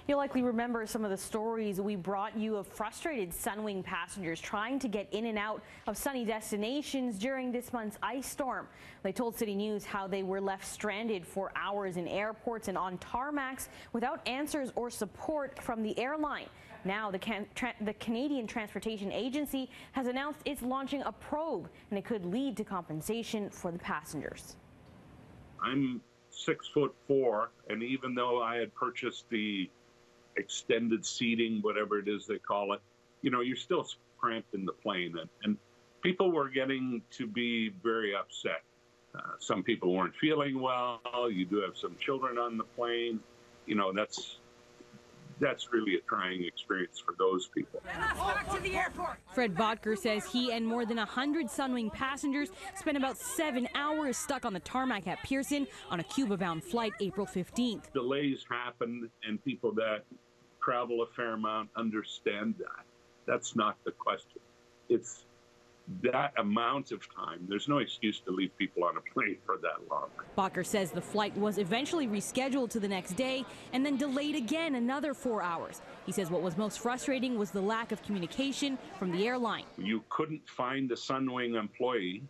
You'll likely remember some of the stories we brought you of frustrated Sunwing passengers trying to get in and out of sunny destinations during this month's ice storm. They told City News how they were left stranded for hours in airports and on tarmacs without answers or support from the airline. Now, the Canadian Transportation Agency has announced it's launching a probe, and it could lead to compensation for the passengers. I'm 6'4", and even though I had purchased the extended seating, whatever it is they call it, you know, you're still cramped in the plane, and people were getting to be very upset. Some people weren't feeling well. You do have some children on the plane. You know, that's really a trying experience for those people. Back to the airport. Fred Botker says he and more than 100 Sunwing passengers spent about 7 hours stuck on the tarmac at Pearson on a Cuba-bound flight April 15th. Delays happen, and people that travel a fair amount understand that. That's not the question. It's that amount of time. There's no excuse to leave people on a plane for that long. Botker says the flight was eventually rescheduled to the next day and then delayed again another 4 hours. He says what was most frustrating was the lack of communication from the airline. You couldn't find a Sunwing employee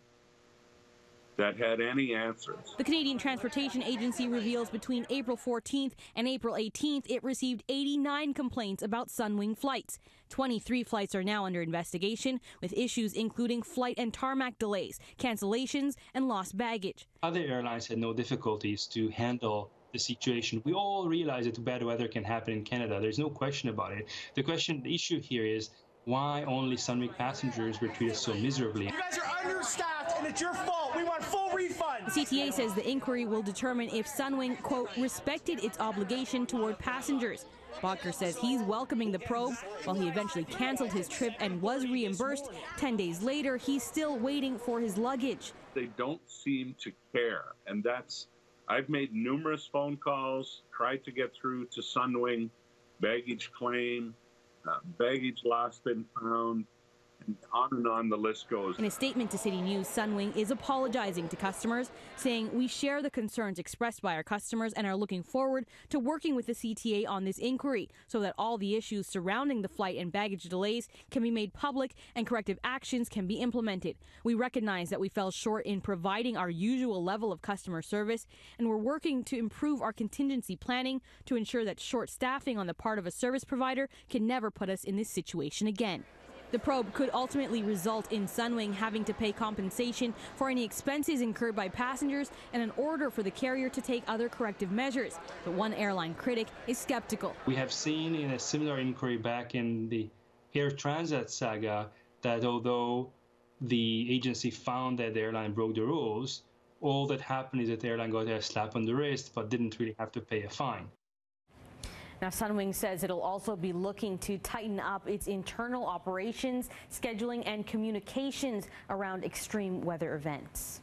that had any answers. The Canadian Transportation Agency reveals between April 14th and April 18th, it received 89 complaints about Sunwing flights. 23 flights are now under investigation, with issues including flight and tarmac delays, cancellations, and lost baggage. Other airlines had no difficulties to handle the situation. We all realize that bad weather can happen in Canada. There's no question about it. The issue here is why only Sunwing passengers were treated so miserably. You guys are understaffed and it's your fault. We want full refund. The CTA says the inquiry will determine if Sunwing, quote, respected its obligation toward passengers. Botker says he's welcoming the probe. While he eventually canceled his trip and was reimbursed, 10 days later, he's still waiting for his luggage. They don't seem to care, and I've made numerous phone calls, tried to get through to Sunwing, baggage claim, baggage lost and found, and on the list goes. In a statement to City News, Sunwing is apologizing to customers, saying we share the concerns expressed by our customers and are looking forward to working with the CTA on this inquiry so that all the issues surrounding the flight and baggage delays can be made public and corrective actions can be implemented. We recognize that we fell short in providing our usual level of customer service, and we're working to improve our contingency planning to ensure that short staffing on the part of a service provider can never put us in this situation again. The probe could ultimately result in Sunwing having to pay compensation for any expenses incurred by passengers and an order for the carrier to take other corrective measures. But one airline critic is skeptical. We have seen in a similar inquiry back in the Air Transat saga that although the agency found that the airline broke the rules, all that happened is that the airline got a slap on the wrist but didn't really have to pay a fine. Now, Sunwing says it'll also be looking to tighten up its internal operations, scheduling, and communications around extreme weather events.